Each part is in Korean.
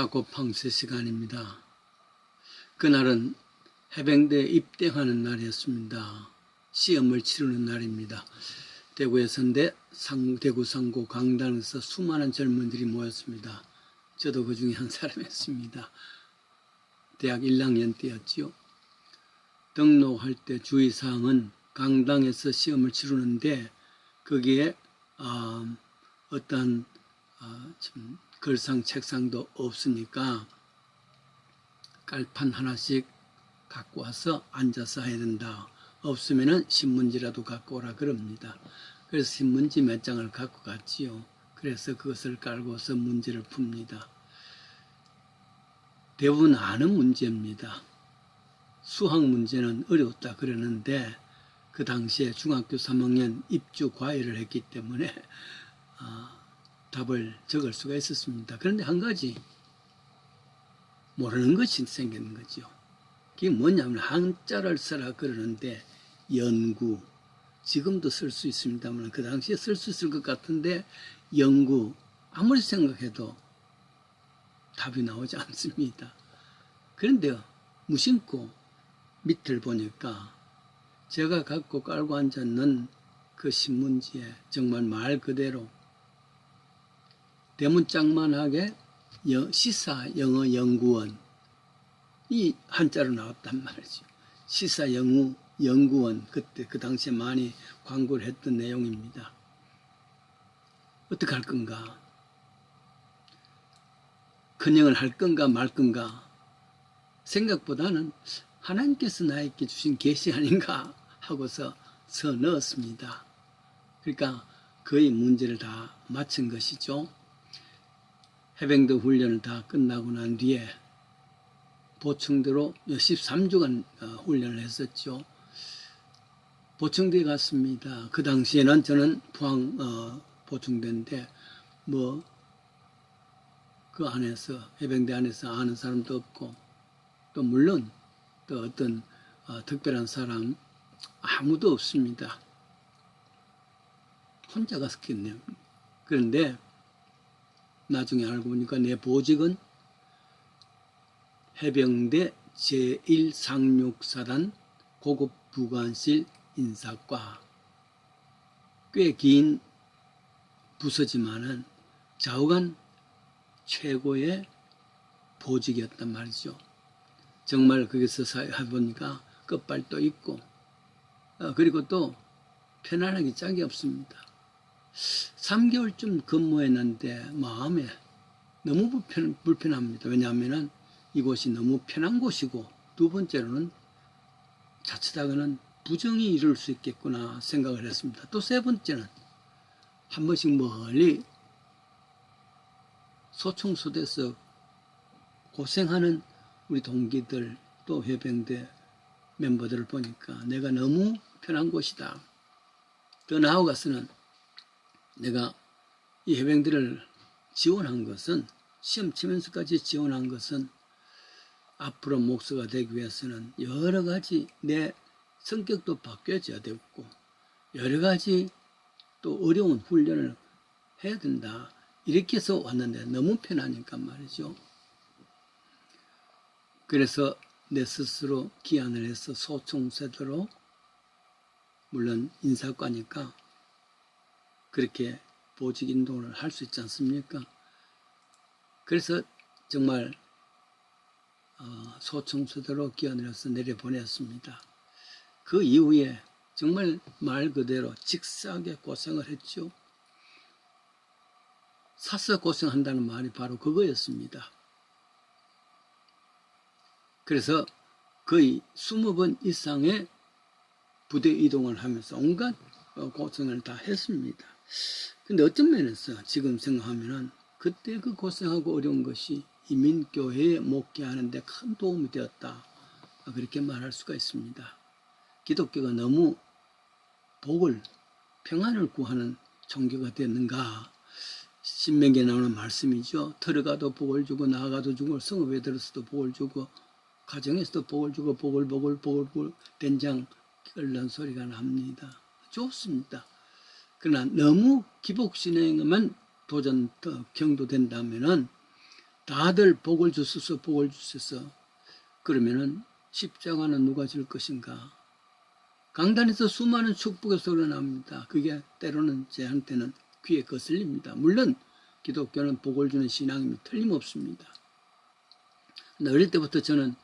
야곱팡스 시간입니다. 그날은 해병대에 입대하는 날이었습니다. 시험을 치르는 날입니다. 대구에서인데 대구 상고 강당에서 수많은 젊은이들이 모였습니다. 저도 그 중에 한 사람이었습니다. 대학 1학년 때였지요. 등록할 때 주의사항은 강당에서 시험을 치르는데 거기에 어떤 글상 책상도 없으니까 깔판 하나씩 갖고 와서 앉아서 해야 된다. 없으면은 신문지라도 갖고 오라 그럽니다. 그래서 신문지 몇 장을 갖고 갔지요. 그래서 그것을 깔고서 문제를 풉니다. 대부분 아는 문제입니다. 수학 문제는 어려웠다 그러는데 그 당시에 중학교 3학년 입주 과외를 했기 때문에 답을 적을 수가 있었습니다. 그런데 한 가지 모르는 것이 생기는 거죠. 그게 뭐냐면 한자를 써라 그러는데 연구, 지금도 쓸 수 있습니다만 그 당시에 쓸 수 있을 것 같은데 연구, 아무리 생각해도 답이 나오지 않습니다. 그런데 무심코 밑을 보니까 제가 갖고 깔고 앉았는 그 신문지에 정말 말 그대로 대문짝만하게 시사 영어 연구원 이 한자로 나왔단 말이죠. 시사 영어 연구원, 그때 그 당시에 많이 광고를 했던 내용입니다. 어떻게 할 건가? 큰형을 할 건가 말 건가? 생각보다는 하나님께서 나에게 주신 계시 아닌가 하고서 서 넣었습니다. 그러니까 거의 문제를 다 마친 것이죠. 해병대 훈련을 다 끝나고 난 뒤에 보충대로 13주간 훈련을 했었죠. 보충대에 갔습니다. 그 당시에는 저는 포항 보충대인데 그 안에서 해병대 안에서 아는 사람도 없고 또 물론 또 어떤 특별한 사람 아무도 없습니다. 혼자 갔었겠네요. 그런데 나중에 알고 보니까 내 보직은 해병대 제1상륙사단 고급부관실 인사과, 꽤 긴 부서지만은 좌우간 최고의 보직이었단 말이죠. 정말 거기서 해보니까 끝발도 있고 그리고 또 편안하기 짝이 없습니다. 3개월쯤 근무했는데 마음에 너무 불편합니다. 왜냐하면 이곳이 너무 편한 곳이고 두 번째로는 자칫하고는 부정이 이룰 수 있겠구나 생각을 했습니다. 또 세 번째는 한 번씩 멀리 소총소대에서 고생하는 우리 동기들 또 해병대 멤버들을 보니까 내가 너무 편한 곳이다. 더 나아가서는 내가 이 해병대를 지원한 것은 시험 치면서까지 지원한 것은 앞으로 목수가 되기 위해서는 여러 가지 내 성격도 바뀌어져야 되고 여러 가지 또 어려운 훈련을 해야 된다. 이렇게 해서 왔는데 너무 편하니까 말이죠. 그래서 내 스스로 기한을 해서 소총세대로 물론 인사과니까 그렇게 보직 인동을 할 수 있지 않습니까? 그래서 정말 소총세대로 기한을 해서 내려보냈습니다. 그 이후에 정말 말 그대로 직사하게 고생을 했죠. 사서 고생한다는 말이 바로 그거였습니다. 그래서 거의 20번 이상의 부대 이동을 하면서 온갖 고생을 다 했습니다. 근데 어떤 면에서 지금 생각하면은 그때 그 고생하고 어려운 것이 이민교회에 목회하는 데 큰 도움이 되었다. 그렇게 말할 수가 있습니다. 기독교가 너무 평안을 구하는 종교가 됐는가. 신명기에 나오는 말씀이죠. 들어가도 복을 주고 나가도 주고 성읍에 들어서도 복을 주고 가정에서도 복을 주고 복을 된장 끓는 소리가 납니다. 좋습니다. 그러나 너무 기복신앙에만 경도된다면은 다들 복을 주소서 복을 주소서. 그러면은 십자가는 누가 질 것인가? 강단에서 수많은 축복의 소리가 납니다. 그게 때로는 제한테는 귀에 거슬립니다. 물론 기독교는 복을 주는 신앙이 틀림없습니다. 근데 어릴 때부터 저는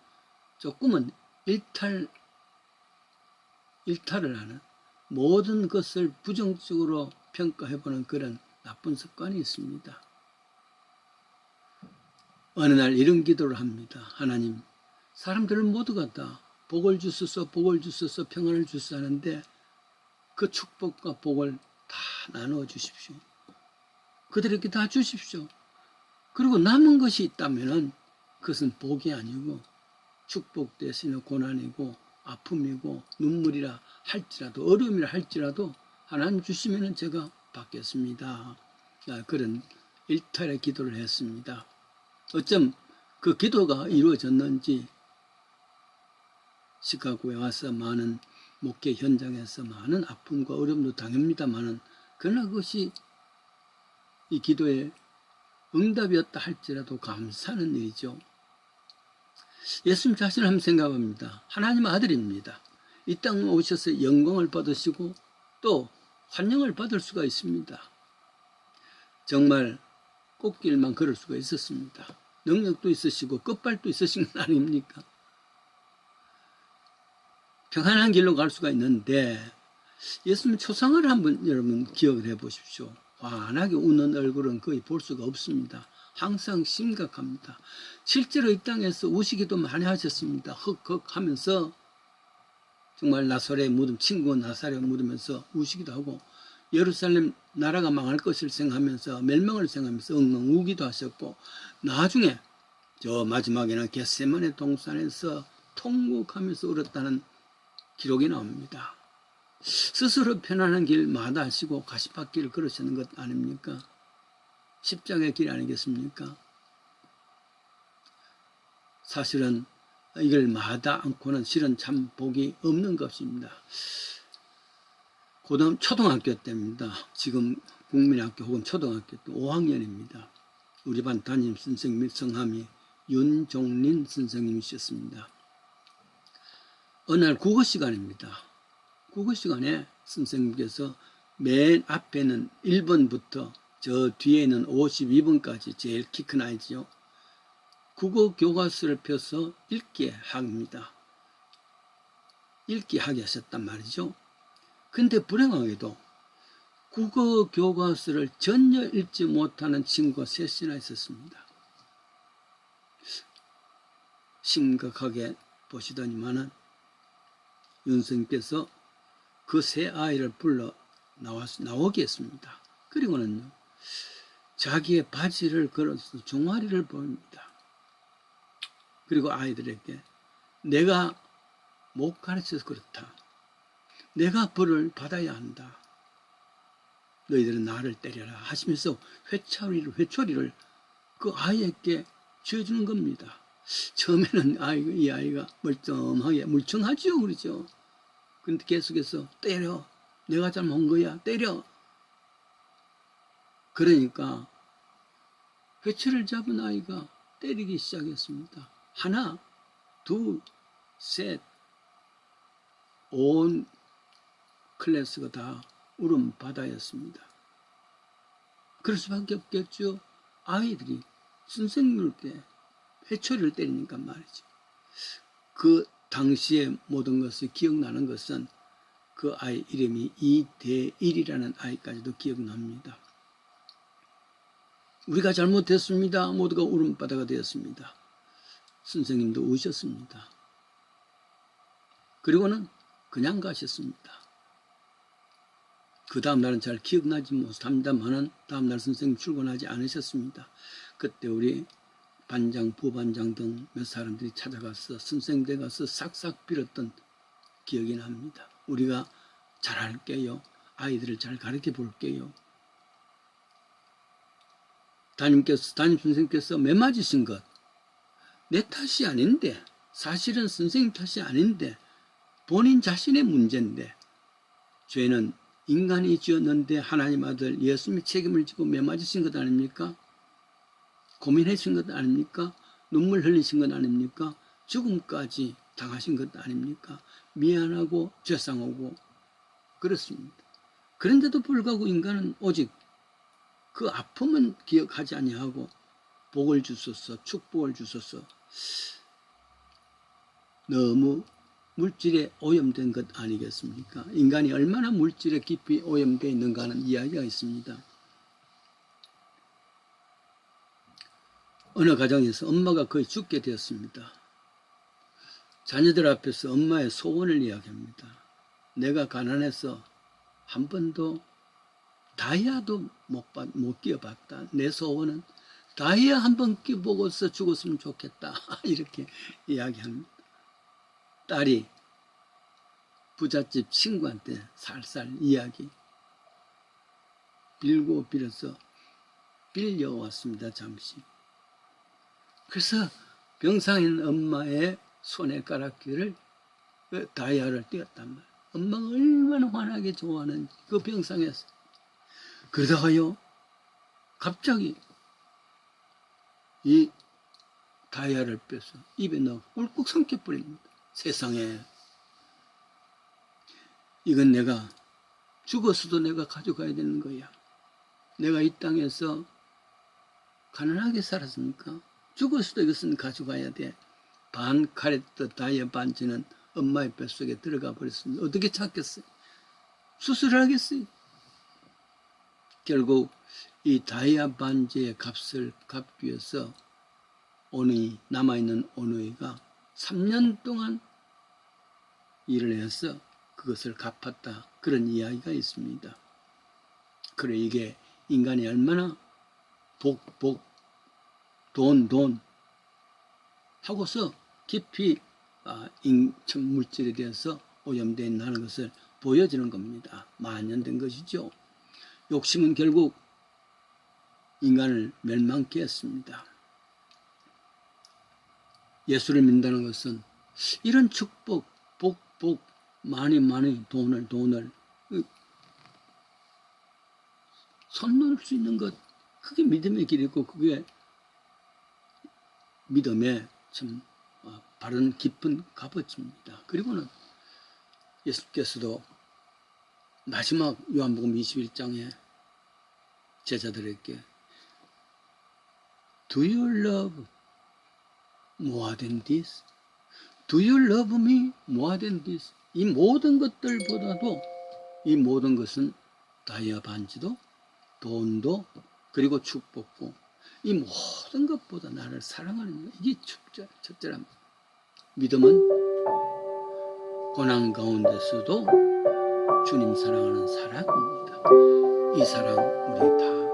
조금은 일탈을 하는, 모든 것을 부정적으로 평가해보는 그런 나쁜 습관이 있습니다. 어느 날 이런 기도를 합니다. 하나님, 사람들은 모두가 다 복을 주소서 복을 주소서 평안을 주소서 하는데 그 축복과 복을 다 나누어 주십시오. 그들에게 다 주십시오. 그리고 남은 것이 있다면 그것은 복이 아니고 축복 대신에 고난이고 아픔이고 눈물이라 할지라도 어려움이라 할지라도 하나님 주시면 제가 받겠습니다. 그런 일탈의 기도를 했습니다. 어쩜 그 기도가 이루어졌는지 시카고에 와서 많은 목회 현장에서 많은 아픔과 어려움도 당합니다만은 그러나 그것이 이 기도의 응답이었다 할지라도 감사하는 일이죠. 예수님 자신을 한번 생각합니다. 하나님 아들입니다. 이 땅에 오셔서 영광을 받으시고 또 환영을 받을 수가 있습니다. 정말 꽃길만 걸을 수가 있었습니다. 능력도 있으시고 끝발도 있으신 건 아닙니까? 평안한 길로 갈 수가 있는데 예수님 초상을 한번 여러분 기억을 해 보십시오. 환하게 웃는 얼굴은 거의 볼 수가 없습니다. 항상 심각합니다. 실제로 이 땅에서 우시기도 많이 하셨습니다. 헉헉 하면서 정말 나사렛 무덤, 친구 나사렛 무덤에서 우시기도 하고 예루살렘 나라가 망할 것을 생각하면서 멸망을 생각하면서 엉엉 우기도 하셨고 나중에 저 마지막에는 겟세마네 동산에서 통곡하면서 울었다는 기록이 나옵니다. 스스로 편안한 길 마다하시고 가시밭길을 걸으시는 것 아닙니까? 십자가의 길 아니겠습니까? 사실은 이걸 마다 않고는 실은 참 복이 없는 것입니다. 초등학교 때입니다. 지금 국민학교 혹은 초등학교 때 5학년입니다. 우리 반 담임 선생님 성함이 윤종린 선생님이셨습니다. 어느 날 국어 시간입니다. 국어 시간에 선생님께서 맨 앞에는 1번부터 저 뒤에는 52번까지 제일 키 큰 아이지요. 국어 교과서를 펴서 읽게 합니다. 읽게 하게 하셨단 말이죠. 근데 불행하게도 국어 교과서를 전혀 읽지 못하는 친구가 셋이나 있었습니다. 심각하게 보시더니만은 윤 선생님께서 그 세 아이를 불러 나오게 했습니다. 그리고는요, 자기의 바지를 걸어서 종아리를 보입니다. 그리고 아이들에게 내가 못 가르쳐서 그렇다. 내가 벌을 받아야 한다. 너희들은 나를 때려라 하시면서 회초리를 그 아이에게 쥐어주는 겁니다. 처음에는 이 아이가 멀쩡하게 물청하죠, 그러죠. 근데 계속해서 때려. 내가 잘못한 거야. 때려. 그러니까 회초리를 잡은 아이가 때리기 시작했습니다. 하나, 둘, 셋, 온 클래스가 다 울음바다였습니다. 그럴 수밖에 없겠죠. 아이들이 선생님께 회초리를 때리니까 말이죠. 그 당시의 모든 것이 기억나는 것은 그 아이 이름이 이대일이라는 아이까지도 기억납니다. 우리가 잘못했습니다. 모두가 울음바다가 되었습니다. 선생님도 우셨습니다. 그리고는 그냥 가셨습니다. 그 다음 날은 잘 기억나지 못합니다만은 다음 날 선생님 출근하지 않으셨습니다. 그때 우리 반장, 부반장 등 몇 사람들이 찾아가서 선생님 댁 가서 싹싹 빌었던 기억이 납니다. 우리가 잘할게요. 아이들을 잘 가르쳐 볼게요. 담임 선생님께서 매맞으신 것, 내 탓이 아닌데, 사실은 선생님 탓이 아닌데, 본인 자신의 문제인데, 죄는 인간이 지었는데 하나님 아들 예수님이 책임을 지고 매맞으신 것 아닙니까? 고민하신 것 아닙니까? 눈물 흘리신 것 아닙니까? 죽음까지 당하신 것 아닙니까? 미안하고 죄송하고 그렇습니다. 그런데도 불구하고 인간은 오직 그 아픔은 기억하지 아니하고 복을 주소서, 축복을 주소서. 너무 물질에 오염된 것 아니겠습니까? 인간이 얼마나 물질에 깊이 오염되어 있는가 하는 이야기가 있습니다. 어느 가정에서 엄마가 거의 죽게 되었습니다. 자녀들 앞에서 엄마의 소원을 이야기합니다. 내가 가난해서 한 번도 다이아도 못 끼워봤다. 내 소원은 다이아 한 번 끼워보고서 죽었으면 좋겠다. 이렇게 이야기합니다. 딸이 부잣집 친구한테 살살 이야기 빌고 빌어서 빌려왔습니다. 잠시. 그래서 병상인 엄마의 손가락귀를 다이아를 띄었단 말이에요. 엄마가 얼마나 환하게 좋아하는지 그 병상에서. 그러다가요 갑자기 이 다이아를 빼서 입에 넣어 꿀꺽 삼켜버립니다. 세상에, 이건 내가 죽었어도 내가 가져가야 되는 거야. 내가 이 땅에서 가난하게 살았습니까? 죽었어도 이것은 가져가야 돼. 반 카레트 다이아 반지는 엄마의 뱃속에 들어가 버렸습니다. 어떻게 찾겠어요? 수술을 하겠어요? 결국 이 다이아 반지의 값을 갚기 위해서 남아있는 오누이가 3년 동안 일을 해서 그것을 갚았다. 그런 이야기가 있습니다. 그래, 이게 인간이 얼마나 돈 하고서 깊이 물질에 대해서 오염되어 있는 것을 보여주는 겁니다. 만연된 것이죠. 욕심은 결국 인간을 멸망케 했습니다. 예수를 믿는다는 것은 이런 축복, 복, 많이 돈을 손놓을 수 있는 것, 그게 믿음의 길이고 그게 믿음의 참 바른 깊은 값어치입니다. 그리고는 예수께서도 마지막 요한복음 21장에 제자들에게 Do you love more than this? Do you love me more than this? 이 모든 것들보다도 이 모든 것은 다이아 반지도 돈도 그리고 축복고 이 모든 것보다 나를 사랑하는 이게 첫째랍니다. 믿음은 고난 가운데서도 주님 사랑하는 사랑입니다. 이 사랑 우리 다